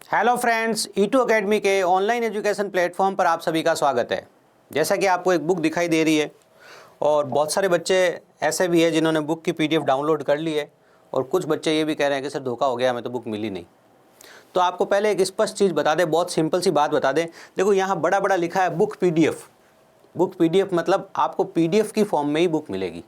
Hello friends, E2 academy के online education platform पर आप सभी का स्वागत है। जैसा कि आपको एक बुक दिखाई दे रही है और बहुत सारे बच्चे ऐसे भी हैं जिन्होंने बुक की PDF डाउनलोड कर ली है और कुछ बच्चे ये भी कह रहे हैं कि सर धोखा हो गया, हमें तो बुक मिली नहीं। तो आपको पहले एक स्पष्ट चीज़ बता दें, बहुत सिंपल सी बात बता दें। देखो यहाँ बड़ा बड़ा लिखा है बुक PDF मतलब आपको PDF की फॉर्म में ही बुक मिलेगी।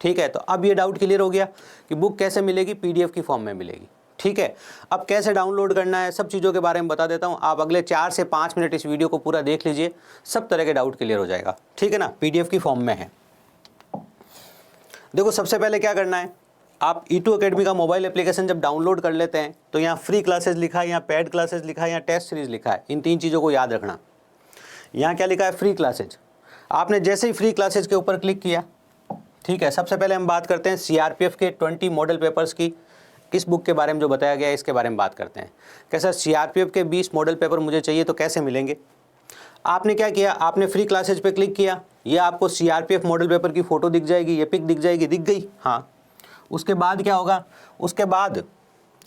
ठीक है, तो अब ये डाउट क्लियर हो गया कि बुक कैसे मिलेगी, PDF की फॉर्म में मिलेगी। ठीक है, अब कैसे डाउनलोड करना है सब चीज़ों के बारे में बता देता हूँ। आप अगले 4 से 5 मिनट इस वीडियो को पूरा देख लीजिए, सब तरह के डाउट क्लियर हो जाएगा। ठीक है ना, PDF की फॉर्म में है। देखो सबसे पहले क्या करना है, आप E2 अकेडमी का मोबाइल एप्लीकेशन जब डाउनलोड कर लेते हैं तो यहाँ फ्री क्लासेस लिखा है, यहाँ पेड क्लासेस लिखा है, यहाँ टेस्ट सीरीज लिखा है। इन 3 चीज़ों को याद रखना। यहाँ क्या लिखा है, फ्री क्लासेज। आपने जैसे ही फ्री क्लासेज के ऊपर क्लिक किया, ठीक है, सबसे पहले हम बात करते हैं CRPF के 20 मॉडल पेपर्स की। किस बुक के बारे में जो बताया गया है इसके बारे में बात करते हैं। कैसा CRPF के 20 मॉडल पेपर मुझे चाहिए, तो कैसे मिलेंगे। आपने क्या किया, आपने फ्री क्लासेज पे क्लिक किया, ये आपको CRPF मॉडल पेपर की फ़ोटो दिख जाएगी, ये पिक दिख जाएगी, दिख गई। हाँ, उसके बाद क्या होगा, उसके बाद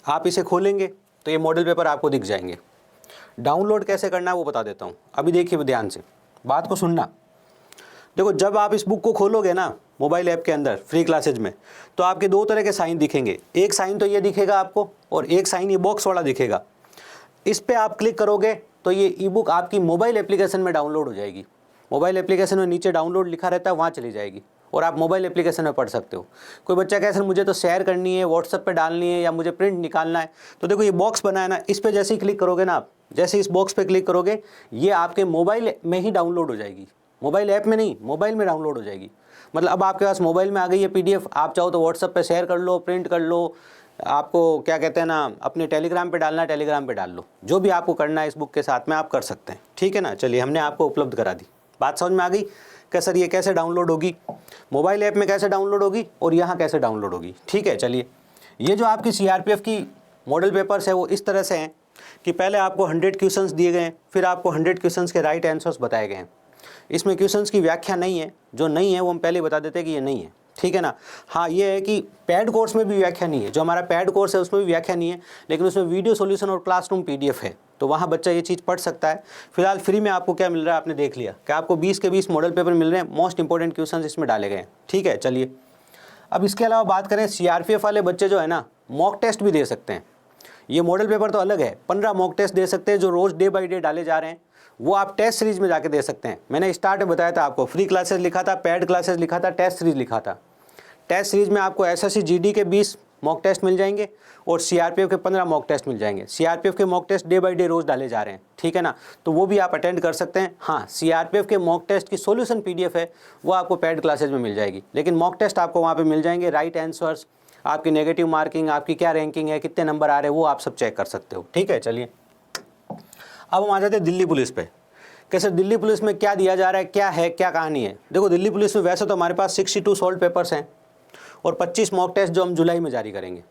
आप इसे खोलेंगे तो ये मॉडल पेपर आपको दिख जाएंगे। डाउनलोड कैसे करना है वो बता देता हूँ। अभी देखिए ध्यान से, बात को सुनना। देखो जब आप इस बुक को खोलोगे ना मोबाइल ऐप के अंदर फ्री क्लासेज में, तो आपके 2 तरह के साइन दिखेंगे। एक साइन तो ये दिखेगा आपको और एक साइन ये बॉक्स वाला दिखेगा। इस पे आप क्लिक करोगे तो ये ई बुक आपकी मोबाइल एप्लीकेशन में डाउनलोड हो जाएगी। मोबाइल एप्लीकेशन में नीचे डाउनलोड लिखा रहता है, वहाँ चली जाएगी और आप मोबाइल एप्लीकेशन में पढ़ सकते हो। कोई बच्चा कहे सर मुझे तो शेयर करनी है, व्हाट्सएप पे डालनी है या मुझे प्रिंट निकालना है, तो देखो ये बॉक्स बना है ना, इस पर जैसे ही क्लिक करोगे ना आप, जैसे इस बॉक्स पे क्लिक करोगे ये आपके मोबाइल में ही डाउनलोड हो जाएगी। मोबाइल ऐप में नहीं, मोबाइल में डाउनलोड हो जाएगी। मतलब अब आपके पास मोबाइल में आ गई है PDF, आप चाहो तो व्हाट्सएप पे शेयर कर लो, प्रिंट कर लो, आपको क्या कहते हैं ना अपने टेलीग्राम पे डालना है टेलीग्राम पे डाल लो, जो भी आपको करना है इस बुक के साथ में आप कर सकते हैं। ठीक है ना, चलिए हमने आपको उपलब्ध करा दी। बात समझ में आ गई कि सर ये कैसे डाउनलोड होगी, मोबाइल ऐप में कैसे डाउनलोड होगी और यहाँ कैसे डाउनलोड होगी। ठीक है, चलिए ये जो आपकी CRPF की मॉडल पेपर्स है वो इस तरह से हैं कि पहले आपको 100 क्वेश्चंस दिए गए हैं, फिर आपको 100 क्वेश्चंस के राइट आंसर्स बताए गए हैं। इसमें क्वेश्चंस की व्याख्या नहीं है, जो नहीं है वो हम पहले बता देते हैं कि ये नहीं है। ठीक है ना। हाँ, ये है कि पेड कोर्स में भी व्याख्या नहीं है, जो हमारा पेड कोर्स है उसमें भी व्याख्या नहीं है, लेकिन उसमें वीडियो सॉल्यूशन और क्लासरूम PDF है, तो वहाँ बच्चा ये चीज़ पढ़ सकता है। फिलहाल फ्री में आपको क्या मिल रहा है आपने देख लिया कि आपको 20 के 20 मॉडल पेपर मिल रहे हैं, मोस्ट इंपॉर्टेंट क्वेश्चन इसमें डाले गए हैं। ठीक है, चलिए अब इसके अलावा बात करें, CRPF वाले बच्चे जो है ना मॉक टेस्ट भी दे सकते हैं। ये मॉडल पेपर तो अलग है, 15 मॉक टेस्ट दे सकते हैं जो रोज़ डे बाई डे डाले जा रहे हैं, वो आप टेस्ट सीरीज में जाके दे सकते हैं। मैंने स्टार्ट में बताया था आपको, फ्री क्लासेस लिखा था, पेड क्लासेस लिखा था, टेस्ट सीरीज लिखा था। टेस्ट सीरीज में आपको SSC GD के 20 मॉक टेस्ट मिल जाएंगे और CRPF के 15 मॉक टेस्ट मिल जाएंगे। CRPF के mock test day by day रोज़ डाले जा रहे हैं। ठीक है ना, तो वो भी आप अटेंड कर सकते हैं। हाँ, CRPF के मॉक टेस्ट की सॉल्यूशन PDF है वो आपको पेड क्लासेज में मिल जाएगी, लेकिन मॉक टेस्ट आपको वहाँ पर मिल जाएंगे। राइट आंसर्स, आपकी नेगेटिव मार्किंग, आपकी क्या रैंकिंग है, कितने नंबर आ रहे हैं, वो आप सब चेक कर सकते हो। ठीक है, चलिए अब हम आ जाते हैं दिल्ली पुलिस पे। कैसे दिल्ली पुलिस में क्या दिया जा रहा है, क्या है, क्या कहानी है। देखो दिल्ली पुलिस में वैसे तो हमारे पास 62 सॉल्व पेपर्स हैं और 25 मॉक टेस्ट जो हम जुलाई में जारी करेंगे।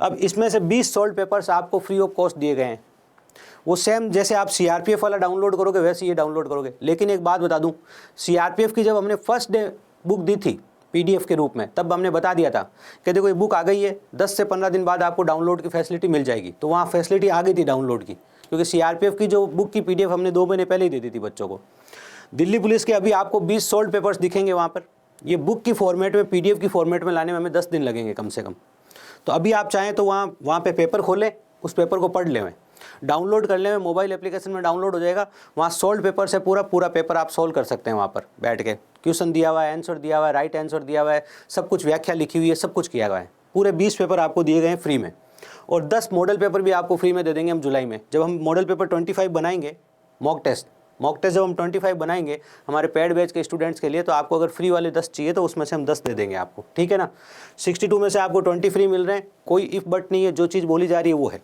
अब इसमें से 20 सॉल्व पेपर्स आपको फ्री ऑफ कॉस्ट दिए गए हैं। वो सेम जैसे आप CRPF वाला डाउनलोड करोगे वैसे ये डाउनलोड करोगे। लेकिन एक बात बता दूं, CRPF की जब हमने फर्स्ट डे बुक दी थी PDF के रूप में, तब हमने बता दिया था कि देखो ये बुक आ गई है, 10 से 15 दिन बाद आपको डाउनलोड की फैसिलिटी मिल जाएगी। तो वहाँ फैसिलिटी आ गई थी डाउनलोड की, क्योंकि CRPF की जो बुक की PDF हमने 2 महीने पहले ही दे दी थी बच्चों को। दिल्ली पुलिस के अभी आपको 20 सॉल्व पेपर्स दिखेंगे वहाँ पर। ये बुक की फॉर्मेट में, PDF की फॉर्मेट में लाने में हमें 10 दिन लगेंगे कम से कम। तो अभी आप चाहें तो वहाँ पे पेपर खोलें, उस पेपर को पढ़ लें, डाउनलोड कर लें, मोबाइल एप्लीकेशन में डाउनलोड हो जाएगा। वहाँ सॉल्व पेपर से पूरा पेपर आप सॉल्व कर सकते हैं। वहाँ पर बैठ के क्वेश्चन दिया हुआ है, आंसर दिया हुआ है, राइट आंसर दिया हुआ है, सब कुछ व्याख्या लिखी हुई है, सब कुछ किया हुआ है। पूरे 20 पेपर आपको दिए गए हैं फ्री में और 10 मॉडल पेपर भी आपको फ्री में दे देंगे हम जुलाई में। जब हम मॉडल पेपर 25 बनाएंगे, मॉक टेस्ट जब हम 25 बनाएंगे हमारे पेड बैच के स्टूडेंट्स के लिए, तो आपको अगर फ्री वाले 10 चाहिए तो उसमें से हम 10 दे देंगे आपको। ठीक है ना, 62 में से आपको 20 फ्री मिल रहे हैं, कोई इफ बट नहीं है, जो चीज़ बोली जा रही है वो है।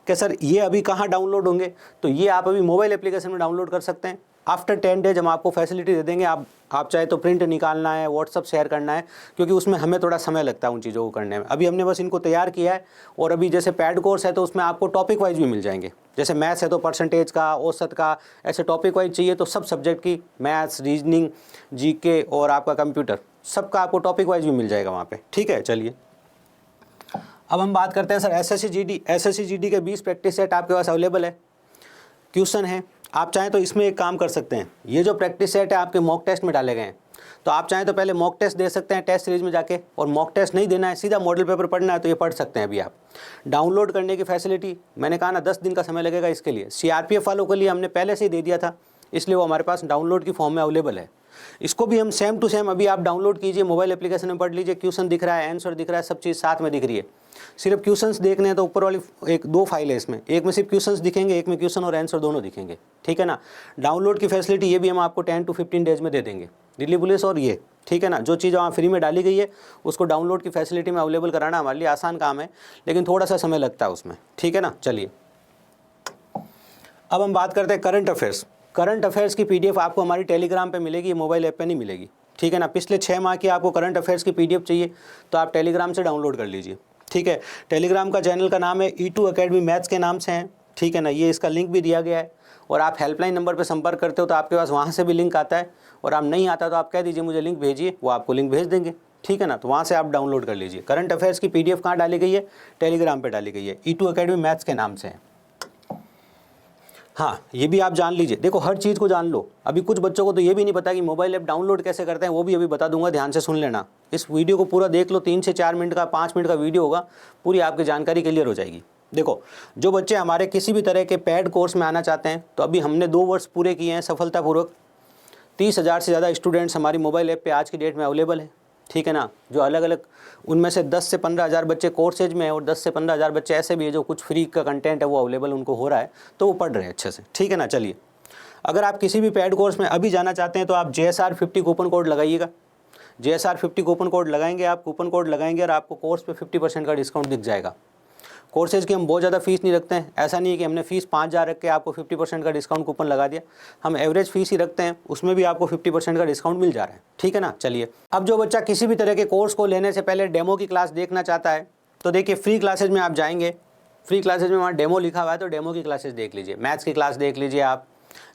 कि सर ये अभी कहाँ डाउनलोड होंगे, तो ये आप अभी मोबाइल एप्लीकेशन में डाउनलोड कर सकते हैं। आफ्टर 10 डेज हम आपको फैसिलिटी दे देंगे। आप चाहे तो प्रिंट निकालना है, व्हाट्सअप शेयर करना है, क्योंकि उसमें हमें थोड़ा समय लगता है उन चीज़ों को करने में। अभी हमने बस इनको तैयार किया है और अभी जैसे पैड कोर्स है तो उसमें आपको टॉपिक वाइज भी मिल जाएंगे। जैसे मैथ्स है तो परसेंटेज का, औसत का, ऐसे टॉपिक वाइज चाहिए तो सब सब्जेक्ट की, मैथ्स, रीजनिंग, GK और आपका कंप्यूटर, सबका आपको टॉपिक वाइज भी मिल जाएगा वहाँ पर। ठीक है, चलिए अब हम बात करते हैं सर एसएससी जीडी के 20 प्रैक्टिस सेट आपके पास अवेलेबल है, क्वेश्चन है। आप चाहें तो इसमें एक काम कर सकते हैं, ये जो प्रैक्टिस सेट है आपके मॉक टेस्ट में डाले गए हैं, तो आप चाहें तो पहले मॉक टेस्ट दे सकते हैं टेस्ट सीरीज में जाके, और मॉक टेस्ट नहीं देना है, सीधा मॉडल पेपर पढ़ना है तो ये पढ़ सकते हैं अभी आप। डाउनलोड करने की फैसिलिटी मैंने कहा ना 10 दिन का समय लगेगा इसके लिए। सीआरपीएफ वालों के लिए हमने पहले से ही दे दिया था, इसलिए वो हमारे पास डाउनलोड की फॉर्म में अवेलेबल है। इसको भी हम सेम टू सेम अभी आप डाउनलोड कीजिए, मोबाइल एप्लीकेशन में पढ़ लीजिए, क्वेश्चन दिख रहा है, आंसर दिख रहा है, सब चीज़ साथ में दिख रही है। सिर्फ क्वेश्चंस देखने हैं तो ऊपर वाली 2 फाइल है इसमें, एक में सिर्फ क्वेश्चंस दिखेंगे, एक में क्वेश्चन और आंसर दोनों दिखेंगे, ठीक है ना। डाउनलोड की फैसिलिटी ये भी हम आपको 10 to 15 डेज में दे देंगे, दिल्ली पुलिस और ये, ठीक है ना। जो चीज़ वहाँ फ्री में डाली गई है उसको डाउनलोड की फैसिलिटी में अवेलेबल कराना हमारे लिए आसान काम है, लेकिन थोड़ा सा समय लगता है उसमें, ठीक है ना। चलिए अब हम बात करते हैं करंट अफेयर्स। करंट अफेयर्स की पीडीएफ आपको हमारी टेलीग्राम पे मिलेगी, मोबाइल ऐप पे नहीं मिलेगी, ठीक है ना। पिछले 6 माह की आपको करंट अफेयर्स की पीडीएफ चाहिए तो आप टेलीग्राम से डाउनलोड कर लीजिए, ठीक है। टेलीग्राम का चैनल का नाम है E2 अकेडमी मैथ्स के नाम से है, ठीक है ना। ये इसका लिंक भी दिया गया है, और आप हेल्पलाइन नंबर पर संपर्क करते हो तो आपके पास वहाँ से भी लिंक आता है, और आप नहीं आता तो आप कह दीजिए मुझे लिंक भेजिए, वो आपको लिंक भेज देंगे, ठीक है ना। तो वहाँ से आप डाउनलोड कर लीजिए। करंट अफेयर्स की पीडीएफ कहाँ डाली गई है, टेलीग्राम पर डाली गई है, E2 अकेडमी मैथ्स के नाम से है। हाँ, ये भी आप जान लीजिए, देखो हर चीज़ को जान लो। अभी कुछ बच्चों को तो ये भी नहीं पता कि मोबाइल ऐप डाउनलोड कैसे करते हैं, वो भी अभी बता दूंगा, ध्यान से सुन लेना। इस वीडियो को पूरा देख लो, 3 से 4 मिनट का 5 मिनट का वीडियो होगा, पूरी आपकी जानकारी क्लियर हो जाएगी। देखो जो बच्चे हमारे किसी भी तरह के पेड कोर्स में आना चाहते हैं, तो अभी हमने 2 वर्ष पूरे किए हैं सफलतापूर्वक। 30,000 से ज़्यादा स्टूडेंट्स हमारी मोबाइल ऐप पे आज की डेट में अवेलेबल है, ठीक है ना। जो अलग अलग, उनमें से 10 से 15,000 बच्चे कोर्सेज में है, और 10 से 15,000 बच्चे ऐसे भी है जो कुछ फ्री का कंटेंट है वो अवेलेबल उनको हो रहा है, तो वो पढ़ रहे हैं अच्छे से, ठीक है ना। चलिए, अगर आप किसी भी पेड कोर्स में अभी जाना चाहते हैं तो आप JSR 50 कूपन कोड लगाइएगा। JSR 50 कूपन कोड लगाएंगे, आप कूपन कोड लगाएंगे और आपको कोर्स पे 50% का डिस्काउंट दिख जाएगा। कोर्सेज की हम बहुत ज़्यादा फीस नहीं रखते हैं, ऐसा नहीं है कि हमने फीस 5,000 रख के आपको 50% का डिस्काउंट कूपन लगा दिया। हम एवरेज फीस ही रखते हैं, उसमें भी आपको 50% का डिस्काउंट मिल जा रहा है, ठीक है ना। चलिए, अब जो बच्चा किसी भी तरह के कोर्स को लेने से पहले डेमो की क्लास देखना चाहता है, तो देखिए फ्री क्लासेज में आप जाएंगे, फ्री क्लासेज में वहाँ डेमो लिखा हुआ है, तो डेमो की क्लासेज देख लीजिए। मैथ्स की क्लास देख लीजिए, आप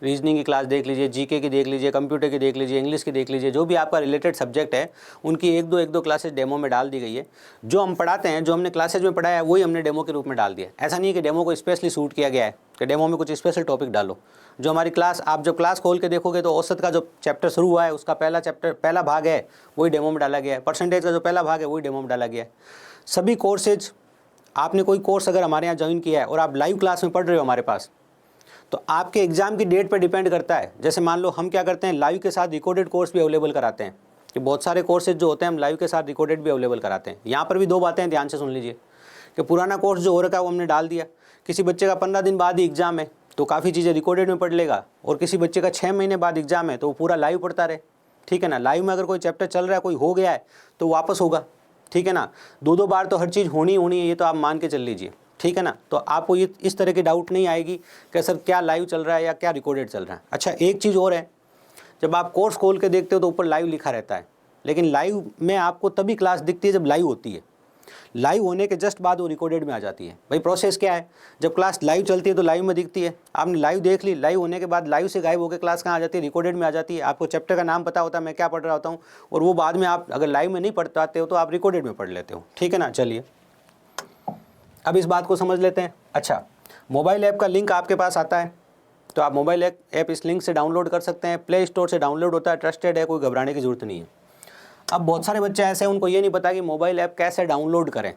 रीजनिंग की क्लास देख लीजिए, जीके की देख लीजिए, कंप्यूटर की देख लीजिए, इंग्लिश की देख लीजिए, जो भी आपका रिलेटेड सब्जेक्ट है उनकी एक दो क्लासेज डेमो में डाल दी गई है। जो हम पढ़ाते हैं, जो हमने क्लासेज में पढ़ाया है, वही हमने डेमो के रूप में डाल दिया। ऐसा नहीं है कि डेमो को स्पेशली शूट किया गया है कि डेमो में कुछ स्पेशल टॉपिक डालो। जो हमारी क्लास, आप जब क्लास खोल के देखोगे तो औसत का जो चैप्टर शुरू हुआ है उसका पहला भाग है वही डेमो में डाला गया है। परसेंटेज का जो पहला भाग है वही डेमो में डाला गया है। सभी कोर्सेज, आपने कोई कोर्स अगर हमारे यहाँ ज्वाइन किया है और आप लाइव क्लास में पढ़ रहे हो हमारे पास, तो आपके एग्जाम की डेट पर डिपेंड करता है। जैसे मान लो हम क्या करते हैं, लाइव के साथ रिकॉर्डेड कोर्स भी अवेलेबल कराते हैं, कि बहुत सारे कोर्सेज जो होते हैं हम लाइव के साथ रिकॉर्डेड भी अवेलेबल कराते हैं। यहाँ पर भी 2 बातें ध्यान से सुन लीजिए, कि पुराना कोर्स जो हो रखा है वो हमने डाल दिया। किसी बच्चे का 15 दिन बाद ही एग्जाम है तो काफ़ी चीज़ें रिकॉर्डेड में पढ़ लेगा, और किसी बच्चे का 6 महीने बाद एग्जाम है तो वो पूरा लाइव पढ़ता रहे, ठीक है ना। लाइव में अगर कोई चैप्टर चल रहा है, कोई हो गया है तो वापस होगा, ठीक है ना। 2 बार तो हर चीज़ होनी है, ये तो आप मान के चल लीजिए, ठीक है ना। तो आपको ये इस तरह की डाउट नहीं आएगी कि सर क्या लाइव चल रहा है या क्या रिकॉर्डेड चल रहा है। अच्छा, एक चीज़ और है, जब आप कोर्स खोल के देखते हो तो ऊपर लाइव लिखा रहता है, लेकिन लाइव में आपको तभी क्लास दिखती है जब लाइव होती है। लाइव होने के जस्ट बाद वो रिकॉर्डेड में आ जाती है। भाई प्रोसेस क्या है, जब क्लास लाइव चलती है तो लाइव में दिखती है, आपने लाइव देख ली, लाइव होने के बाद लाइव से गायब होकर क्लास कहाँ आ जाती है, रिकॉर्डेड में आ जाती है। आपको चैप्टर का नाम पता होता है, मैं क्या पढ़ रहा होता हूँ, और वो बाद में आप अगर लाइव में नहीं पढ़ पाते हो तो आप रिकॉर्डेड में पढ़ लेते हो, ठीक है ना। चलिए, अब इस बात को समझ लेते हैं। अच्छा, मोबाइल ऐप का लिंक आपके पास आता है, तो आप मोबाइल ऐप इस लिंक से डाउनलोड कर सकते हैं। प्ले स्टोर से डाउनलोड होता है, ट्रस्टेड है, कोई घबराने की ज़रूरत नहीं है। अब बहुत सारे बच्चे ऐसे हैं उनको ये नहीं पता कि मोबाइल ऐप कैसे डाउनलोड करें,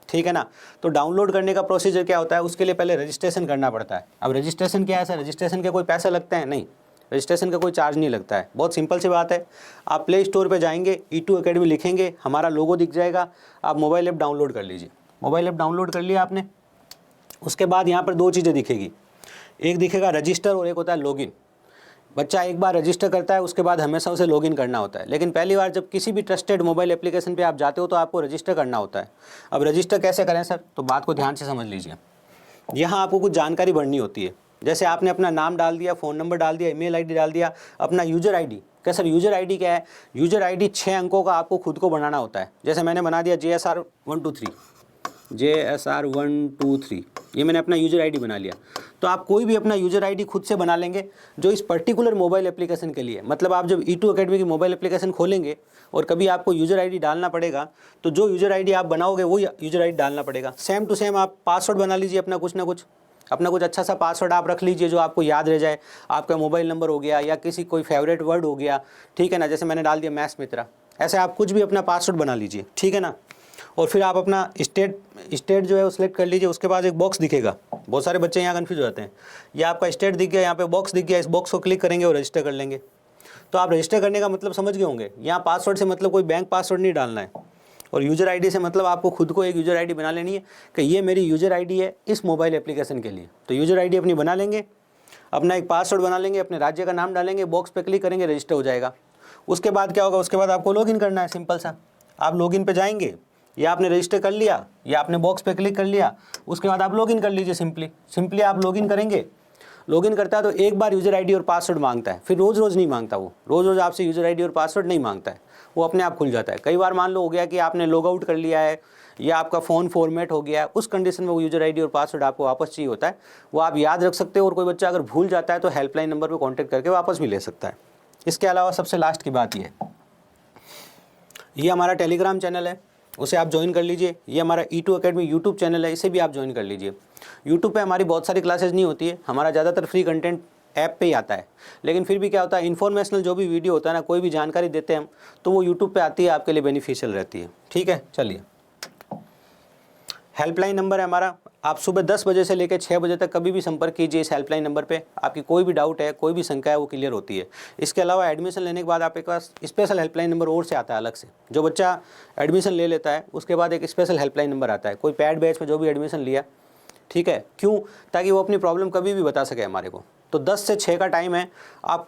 ठीक है ना। तो डाउनलोड करने का प्रोसीजर क्या होता है, उसके लिए पहले रजिस्ट्रेशन करना पड़ता है। अब रजिस्ट्रेशन क्या है सर, रजिस्ट्रेशन के कोई पैसे लगते हैं? नहीं, रजिस्ट्रेशन का कोई चार्ज नहीं लगता है। बहुत सिंपल सी बात है, आप प्ले स्टोर पर जाएंगे, E2 अकेडमी लिखेंगे, हमारा लोगो दिख जाएगा, आप मोबाइल ऐप डाउनलोड कर लीजिए। मोबाइल ऐप डाउनलोड कर लिया आपने, उसके बाद यहाँ पर 2 चीज़ें दिखेगी, एक दिखेगा रजिस्टर और एक होता है लॉगिन। बच्चा एक बार रजिस्टर करता है, उसके बाद हमेशा उसे लॉगिन करना होता है। लेकिन पहली बार जब किसी भी ट्रस्टेड मोबाइल एप्लीकेशन पे आप जाते हो तो आपको रजिस्टर करना होता है। अब रजिस्टर कैसे करें सर, तो बात को ध्यान से समझ लीजिए। यहाँ आपको कुछ जानकारी भरनी होती है, जैसे आपने अपना नाम डाल दिया, फ़ोन नंबर डाल दिया, email ID डाल दिया, अपना यूज़र ID। क्या सर यूज़र ID क्या है, यूज़र ID 6 अंकों का आपको खुद को बनाना होता है। जैसे मैंने बना दिया JSR 123, JSR123, ये मैंने अपना यूज़र आईडी बना लिया। तो आप कोई भी अपना यूज़र आईडी खुद से बना लेंगे जो इस पर्टिकुलर मोबाइल एप्लीकेशन के लिए, मतलब आप जब E2 अकेडमी की मोबाइल एप्लीकेशन खोलेंगे और कभी आपको यूज़र आईडी डालना पड़ेगा, तो जो यूज़र आईडी आप बनाओगे वो यूज़र आईडी डालना पड़ेगा। सेम टू सेम आप पासवर्ड बना लीजिए अपना, कुछ ना कुछ अपना कुछ अच्छा सा पासवर्ड आप रख लीजिए जो आपको याद रह जाए। आपका मोबाइल नंबर हो गया या किसी कोई फेवरेट वर्ड हो गया, ठीक है ना, जैसे मैंने डाल दिया मैथ्स मित्रा, ऐसे आप कुछ भी अपना पासवर्ड बना लीजिए, ठीक है ना। और फिर आप अपना स्टेट जो है वो सिलेक्ट कर लीजिए। उसके बाद एक बॉक्स दिखेगा, बहुत सारे बच्चे यहाँ कन्फ्यूज होते हैं, ये आपका स्टेट दिख गया, यहाँ पे बॉक्स दिख गया, इस बॉक्स को क्लिक करेंगे और रजिस्टर कर लेंगे। तो आप रजिस्टर करने का मतलब समझ गए होंगे, यहाँ पासवर्ड से मतलब कोई बैंक पासवर्ड नहीं डालना है, और यूज़र आईडी से मतलब आपको खुद को एक यूज़र आईडी बना लेनी है कि ये मेरी यूज़र आईडी है इस मोबाइल एप्लीकेशन के लिए। तो यूज़र आईडी अपनी बना लेंगे, अपना एक पासवर्ड बना लेंगे, अपने राज्य का नाम डालेंगे, बॉक्स पे क्लिक करेंगे, रजिस्टर हो जाएगा। उसके बाद क्या होगा, उसके बाद आपको लॉगिन करना है, सिंपल सा। आप लॉगिन पे जाएंगे, या आपने रजिस्टर कर लिया या आपने बॉक्स पे क्लिक कर लिया, उसके बाद आप लॉगिन कर लीजिए। सिंपली आप लॉगिन करेंगे। लॉगिन करता है तो एक बार यूज़र आईडी और पासवर्ड मांगता है, फिर रोज़ रोज़ नहीं मांगता, वो रोज़ रोज़ आपसे यूज़र आईडी और पासवर्ड नहीं मांगता है, वो अपने आप खुल जाता है। कई बार मान लो हो गया कि आपने लॉग आउट कर लिया है या आपका फ़ोन फॉर्मेट हो गया है, उस कंडीशन में वो यूज़र आईडी और पासवर्ड आपको वापस चाहिए होता है, वो आप याद रख सकते हो। और कोई बच्चा अगर भूल जाता है तो हेल्पलाइन नंबर पर कॉन्टैक्ट करके वापस भी ले सकता है। इसके अलावा सबसे लास्ट की बात ये हमारा टेलीग्राम चैनल है, उसे आप ज्वाइन कर लीजिए। ये हमारा E2 अकेडमी यूट्यूब चैनल है, इसे भी आप ज्वाइन कर लीजिए। यूट्यूब पे हमारी बहुत सारी क्लासेज नहीं होती है, हमारा ज़्यादातर फ्री कंटेंट ऐप पे ही आता है, लेकिन फिर भी क्या होता है, इन्फॉर्मेशनल जो भी वीडियो होता है ना, कोई भी जानकारी देते हैं हम, तो वो यूट्यूब पे आती है, आपके लिए बेनिफिशियल रहती है, ठीक है। चलिए, हेल्पलाइन नंबर है हमारा, आप सुबह 10 बजे से लेकर 6 बजे तक कभी भी संपर्क कीजिए इस हेल्पलाइन नंबर पे। आपकी कोई भी डाउट है, कोई भी शंका है, वो क्लियर होती है। इसके अलावा एडमिशन लेने के बाद आपके पास स्पेशल हेल्पलाइन नंबर और से आता है अलग से। जो बच्चा एडमिशन ले लेता है उसके बाद एक स्पेशल हेल्पलाइन नंबर आता है, कोई पैड बैच में जो भी एडमिशन लिया, ठीक है, क्यों, ताकि वो अपनी प्रॉब्लम कभी भी बता सके हमारे को। तो 10 से 6 का टाइम है। आप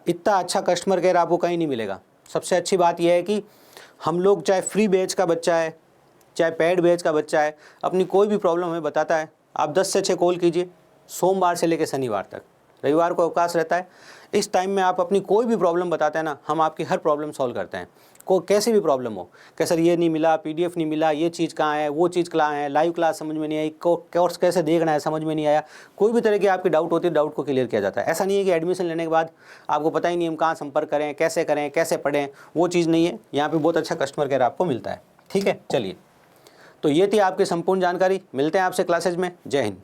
इतना अच्छा कस्टमर केयर आपको कहीं नहीं मिलेगा। सबसे अच्छी बात यह है कि हम लोग, चाहे फ्री बैच का बच्चा है चाहे पेड बैच का बच्चा है, अपनी कोई भी प्रॉब्लम हमें बताता है। आप 10 से 6 कॉल कीजिए, सोमवार से लेकर शनिवार तक, रविवार को अवकाश रहता है। इस टाइम में आप अपनी कोई भी प्रॉब्लम बताते हैं ना, हम आपकी हर प्रॉब्लम सॉल्व करते हैं। कैसी भी प्रॉब्लम हो, कि सर ये नहीं मिला, PDF नहीं मिला, ये चीज़ कहाँ है, वो चीज़ कहाँ है, लाइव क्लास समझ में नहीं आई, कोर्स कैसे देखना है समझ में नहीं आया, कोई भी तरह की आपकी डाउट होती है, डाउट को क्लियर किया जाता है। ऐसा नहीं है कि एडमिशन लेने के बाद आपको पता ही नहीं हम कहाँ संपर्क करें, कैसे पढ़ें, वो चीज़ नहीं है। यहाँ पर बहुत अच्छा कस्टमर केयर आपको मिलता है, ठीक है। चलिए, तो ये थी आपकी संपूर्ण जानकारी। मिलते हैं आपसे क्लासेज में। जय हिंद।